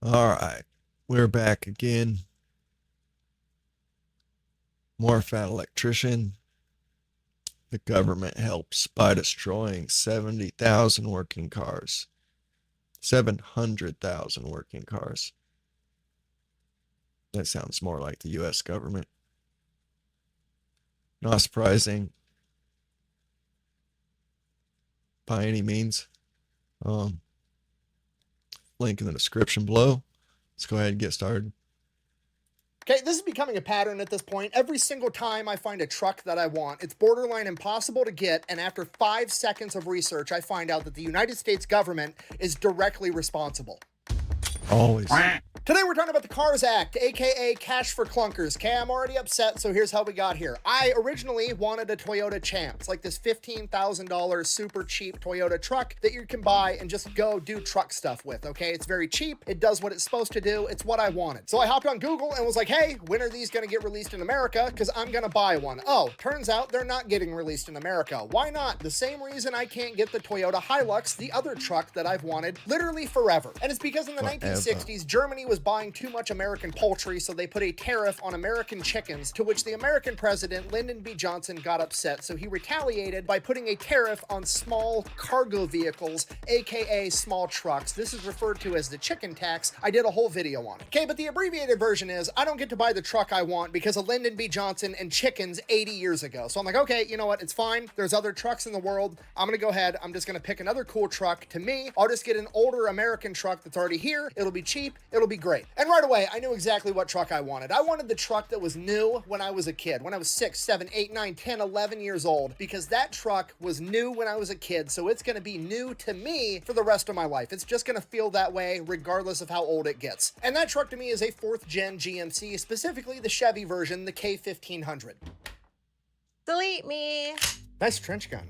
All right, we're back again. More fat electrician. The government helps by destroying 70,000 working cars. 700,000 working cars. That sounds more like the US government. Not surprising by any means. Um, Link in the description below. Let's go ahead and get started. Okay, this is becoming a pattern at this point. Every single time I find a truck that I want, it's borderline impossible to get, and after 5 seconds of research, I find out that the United States government is directly responsible. Always. Today we're talking about the CARS Act, aka Cash for Clunkers. Okay, I'm already upset, so here's how we got here. I originally wanted a Toyota Champs, like this $15,000 super cheap Toyota truck that you can buy and just go do truck stuff with, okay? It's very cheap, it does what it's supposed to do, it's what I wanted. So I hopped on Google and was like, hey, when are these gonna get released in America? Because I'm gonna buy one. Oh, turns out they're not getting released in America. Why not? The same reason I can't get the Toyota Hilux, the other truck that I've wanted literally forever. And it's because in the 1960s, Germany was buying too much American poultry, so they put a tariff on American chickens, to which the American president, Lyndon B. Johnson, got upset, so he retaliated by putting a tariff on small cargo vehicles, aka small trucks. This is referred to as the chicken tax. I did a whole video on it. Okay, but the abbreviated version is, I don't get to buy the truck I want because of Lyndon B. Johnson and chickens 80 years ago. So I'm like, okay, you know what, it's fine. There's other trucks in the world. I'm gonna go ahead, I'm just gonna pick another cool truck. To me, I'll just get an older American truck that's already here. It'll be cheap, it'll be great. And right away, I knew exactly what truck I wanted. I wanted the truck that was new when I was a kid, when I was 6, 7, 8, 9, 10, 11 years old, because that truck was new when I was a kid, so it's gonna be new to me for the rest of my life. It's just gonna feel that way regardless of how old it gets. And that truck to me is a 4th gen GMC, specifically the Chevy version, the K1500. Delete me. Nice trench gun.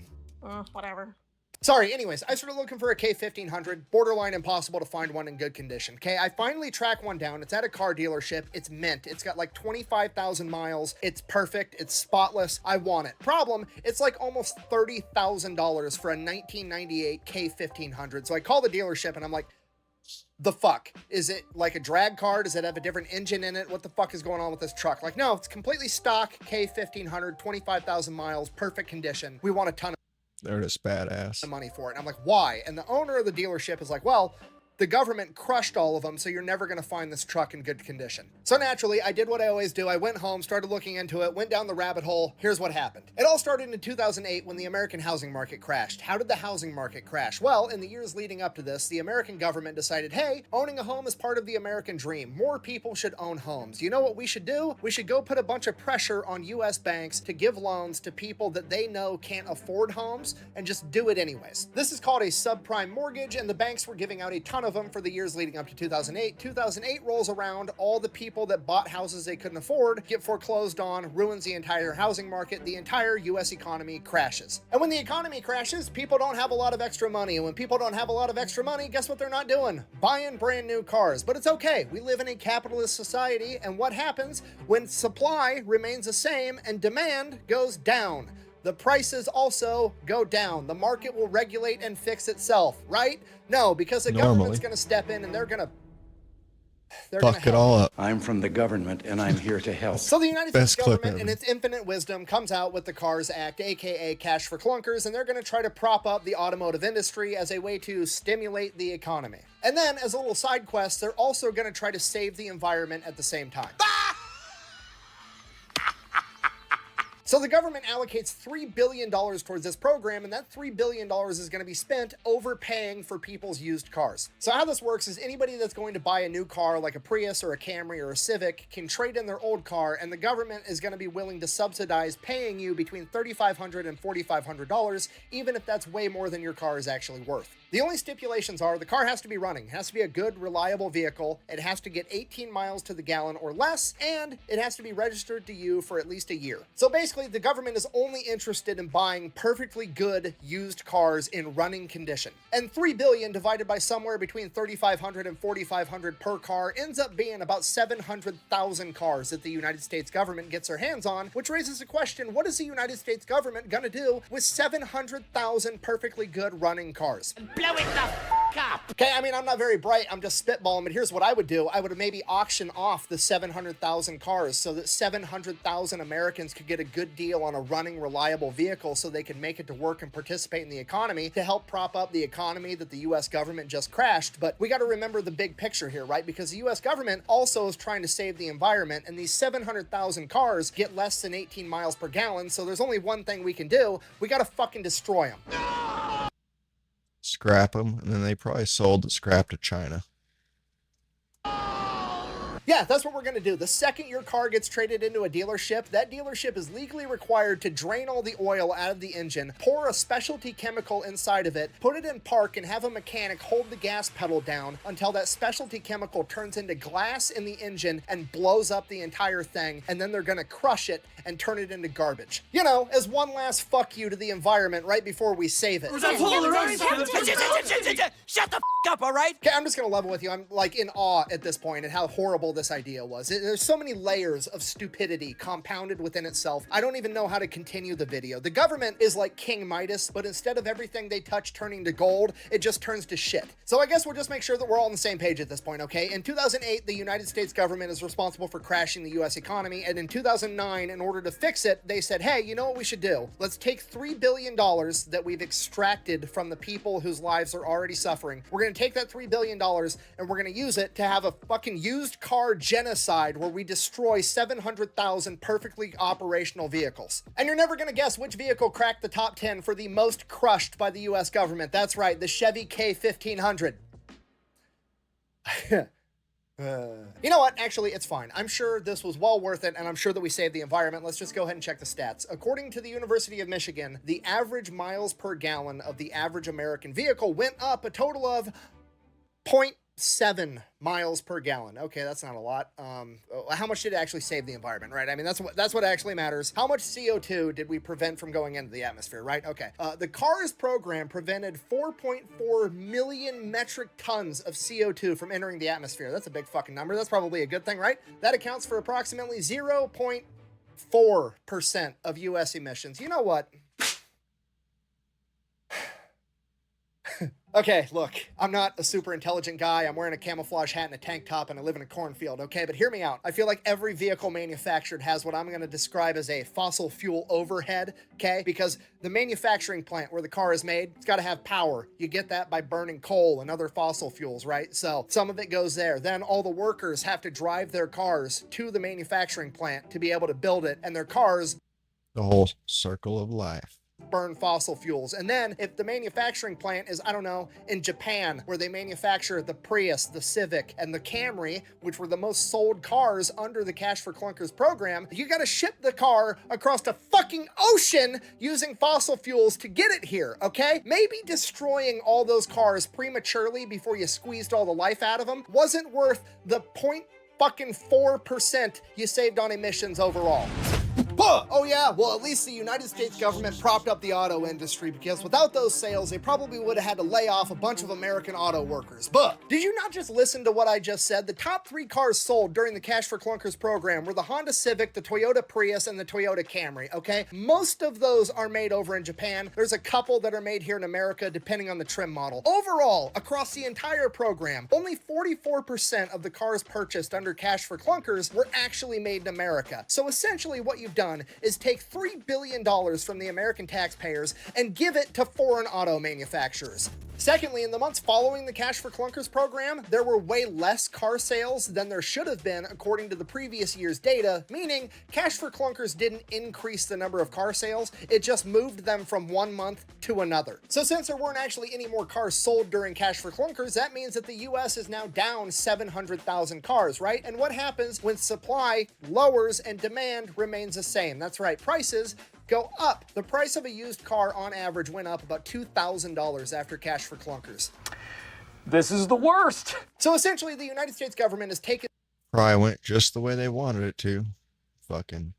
Whatever. Sorry, anyways, I started looking for a K1500, borderline impossible to find one in good condition. Okay, I finally track one down. It's at a car dealership. It's mint. It's got like 25,000 miles. It's perfect. It's spotless. I want it. Problem, it's like almost $30,000 for a 1998 K1500. So I call the dealership and I'm like, the fuck? Is it like a drag car? Does it have a different engine in it? What the fuck is going on with this truck? Like, no, it's completely stock K1500, 25,000 miles, perfect condition. We want a ton of They're just badass. money for it. And I'm like, why? And the owner of the dealership is like, well, the government crushed all of them, so you're never going to find this truck in good condition. So naturally, I did what I always do. I went home, started looking into it, went down the rabbit hole. Here's what happened. It all started in 2008 when the American housing market crashed. How did the housing market crash? Well, in the years leading up to this, the American government decided, hey, owning a home is part of the American dream. More people should own homes. You know what we should do? We should go put a bunch of pressure on US banks to give loans to people that they know can't afford homes and just do it anyways. This is called a subprime mortgage, and the banks were giving out a ton of them for the years leading up to 2008. 2008 rolls around, all the people that bought houses they couldn't afford get foreclosed on, ruins the entire housing market, the entire US economy crashes. And when the economy crashes, people don't have a lot of extra money, and when people don't have a lot of extra money, guess what they're not doing? Buying brand new cars. But it's okay, we live in a capitalist society, and what happens when supply remains the same and demand goes down? The prices also go down. The market will regulate and fix itself, right? No, because the government's going to step in and they're going to Fuck it all up. I'm from the government and I'm here to help. So the United States Best clip government, in ever. its infinite wisdom, comes out with the CARS Act, aka Cash for Clunkers, and they're going to try to prop up the automotive industry as a way to stimulate the economy. And then, as a little side quest, they're also going to try to save the environment at the same time. So the government allocates $3 billion towards this program, and that $3 billion is going to be spent overpaying for people's used cars. So how this works is anybody that's going to buy a new car, like a Prius or a Camry or a Civic, can trade in their old car, and the government is going to be willing to subsidize paying you between $3,500 and $4,500, even if that's way more than your car is actually worth. The only stipulations are the car has to be running, it has to be a good, reliable vehicle, it has to get 18 miles to the gallon or less, and it has to be registered to you for at least a year. So basically, the government is only interested in buying perfectly good used cars in running condition. And $3 billion divided by somewhere between 3,500 and 4,500 per car ends up being about 700,000 cars that the United States government gets their hands on, which raises the question, what is the United States government gonna do with 700,000 perfectly good running cars? Blow it the f up. Okay, I mean, I'm not very bright. I'm just spitballing, but here's what I would do. I would maybe auction off the 700,000 cars so that 700,000 Americans could get a good deal on a running, reliable vehicle so they could make it to work and participate in the economy to help prop up the economy that the U.S. government just crashed. But we got to remember the big picture here, right? Because the U.S. government also is trying to save the environment, and these 700,000 cars get less than 18 miles per gallon, so there's only one thing we can do. We got to fucking destroy them. Scrap them, and then they probably sold the scrap to China. Yeah, that's what we're going to do. The second your car gets traded into a dealership, that dealership is legally required to drain all the oil out of the engine, pour a specialty chemical inside of it, put it in park, and have a mechanic hold the gas pedal down until that specialty chemical turns into glass in the engine and blows up the entire thing, and then they're going to crush it and turn it into garbage. You know, as one last fuck you to the environment right before we save it. Shut the f up, all right? Okay, I'm just gonna level with you. I'm like in awe at this point at how horrible this idea was. There's so many layers of stupidity compounded within itself. I don't even know how to continue the video. The government is like King Midas, but instead of everything they touch turning to gold, it just turns to shit. So I guess we'll just make sure that we're all on the same page at this point, okay? In 2008, the United States government is responsible for crashing the US economy, and in 2009, in order to fix it, they said, hey, you know what we should do? Let's take $3 billion that we've extracted from the people whose lives are already suffering. We're gonna take that $3 billion and we're gonna use it to have a fucking used car genocide where we destroy 700,000 perfectly operational vehicles. And you're never gonna guess which vehicle cracked the top 10 for the most crushed by the US government. That's right, the Chevy K1500. You know what? Actually, it's fine. I'm sure this was well worth it, and I'm sure that we saved the environment. Let's just go ahead and check the stats. According to the University of Michigan, the average miles per gallon of the average American vehicle went up a total of 0.7 miles per gallon. Okay, that's not a lot. How much did it actually save the environment, right? I mean, that's what actually matters. How much CO2 did we prevent from going into the atmosphere, right? Okay. The CARS program prevented 4.4 million metric tons of CO2 from entering the atmosphere. That's a big fucking number. That's probably a good thing, right? That accounts for approximately 0.4% of US emissions. You know what? Okay, look, I'm not a super intelligent guy. I'm wearing a camouflage hat and a tank top, and I live in a cornfield, okay? But hear me out. I feel like every vehicle manufactured has what I'm going to describe as a fossil fuel overhead, okay? Because the manufacturing plant where the car is made, it's got to have power. You get that by burning coal and other fossil fuels, right? So some of it goes there. Then all the workers have to drive their cars to the manufacturing plant to be able to build it, and their cars The whole circle of life. burn fossil fuels. And then if the manufacturing plant is, I don't know, in Japan, where they manufacture the Prius, the Civic, and the Camry, which were the most sold cars under the Cash for Clunkers program, you gotta ship the car across a fucking ocean using fossil fuels to get it here, okay? Maybe destroying all those cars prematurely before you squeezed all the life out of them wasn't worth the 0.4% you saved on emissions overall. Oh yeah, well at least the United States government propped up the auto industry, because without those sales, they probably would have had to lay off a bunch of American auto workers. But did you not just listen to what I just said? The top 3 cars sold during the Cash for Clunkers program were the Honda Civic, the Toyota Prius, and the Toyota Camry, okay? Most of those are made over in Japan. There's a couple that are made here in America, depending on the trim model. Overall, across the entire program, only 44% of the cars purchased under Cash for Clunkers were actually made in America. So essentially what you've done is take $3 billion from the American taxpayers and give it to foreign auto manufacturers. Secondly, in the months following the Cash for Clunkers program, there were way less car sales than there should have been according to the previous year's data, meaning Cash for Clunkers didn't increase the number of car sales, it just moved them from one month to another. So since there weren't actually any more cars sold during Cash for Clunkers, that means that the US is now down 700,000 cars, right? And what happens when supply lowers and demand remains the same? That's right, prices go up. The price of a used car on average went up about $2,000 after Cash for Clunkers. This is the worst. So essentially, the United States government has taken Probably went just the way they wanted it to. Fucking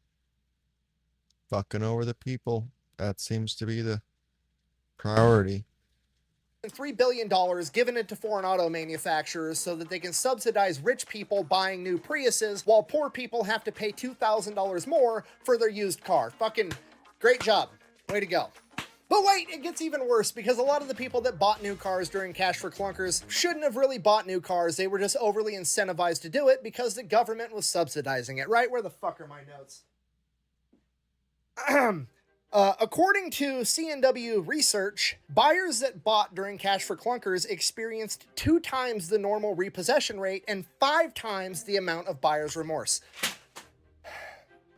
over the people. That seems to be the priority. $3 billion, given it to foreign auto manufacturers so that they can subsidize rich people buying new Priuses while poor people have to pay $2,000 more for their used car. Fucking great job. Way to go. But wait, it gets even worse because a lot of the people that bought new cars during Cash for Clunkers shouldn't have really bought new cars. They were just overly incentivized to do it because the government was subsidizing it, right? Where the fuck are my notes? According to CNW research, buyers that bought during Cash for Clunkers experienced 2 times the normal repossession rate and 5 times the amount of buyer's remorse.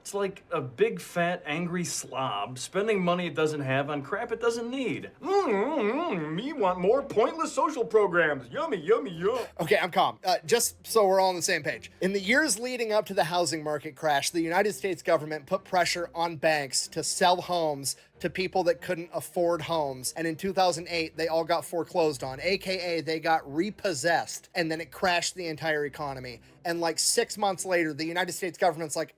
It's like a big, fat, angry slob spending money it doesn't have on crap it doesn't need. Me want more pointless social programs. Yummy, yummy, yum. Okay, I'm calm. Just so we're all on the same page. In the years leading up to the housing market crash, the United States government put pressure on banks to sell homes to people that couldn't afford homes. And in 2008, they all got foreclosed on, AKA they got repossessed, and then it crashed the entire economy. And like 6 months later, the United States government's like,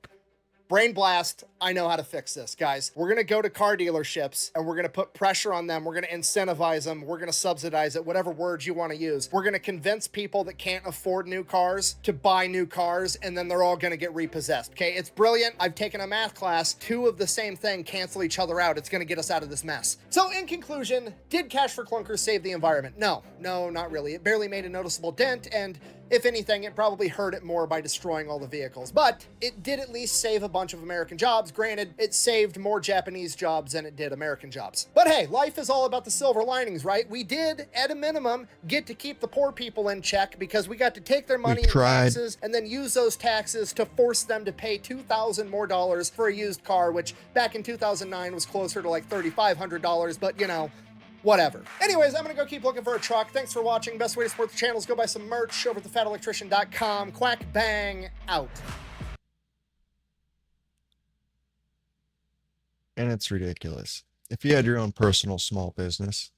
brain blast, I know how to fix this, guys. We're gonna go to car dealerships and we're gonna put pressure on them. We're gonna incentivize them. We're gonna subsidize it, whatever words you wanna use. We're gonna convince people that can't afford new cars to buy new cars, and then they're all gonna get repossessed, okay? It's brilliant. I've taken a math class. 2 of the same thing cancel each other out. It's gonna get us out of this mess. So in conclusion, did Cash for Clunkers save the environment? No, not really. It barely made a noticeable dent, and if anything, it probably hurt it more by destroying all the vehicles. But it did at least save a bunch of American jobs. Granted, it saved more Japanese jobs than it did American jobs. But hey, life is all about the silver linings, right? We did, at a minimum, get to keep the poor people in check because we got to take their money in taxes and then use those taxes to force them to pay $2,000 more for a used car, which back in 2009 was closer to like $3,500, but you know, whatever. Anyways, I'm gonna go keep looking for a truck. Thanks for watching. Best way to support the channel is go buy some merch over at thefatelectrician.com. Quack bang out. And it's ridiculous. If you had your own personal small business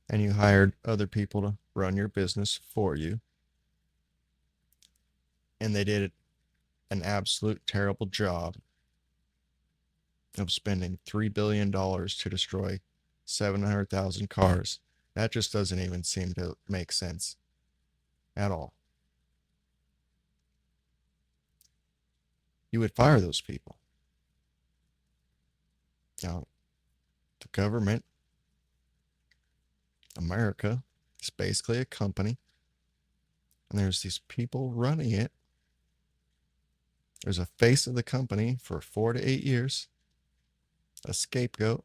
and you hired other people to run your business for you, and they did an absolute terrible job of spending $3 billion to destroy 700,000 cars, that just doesn't even seem to make sense at all. You would fire those people. Now, the government, America, is basically a company, and there's these people running it. There's a face of the company for 4 to 8 years, a scapegoat.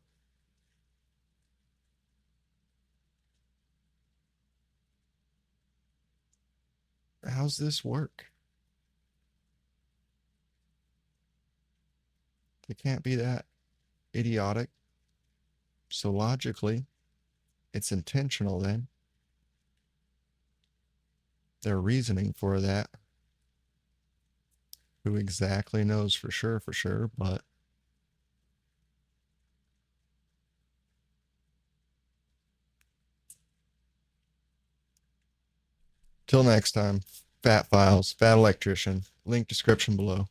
How's this work? It can't be that idiotic. So logically, it's intentional then. Their reasoning for that, who exactly knows for sure, but till next time, Fat Files, Fat Electrician, link description below.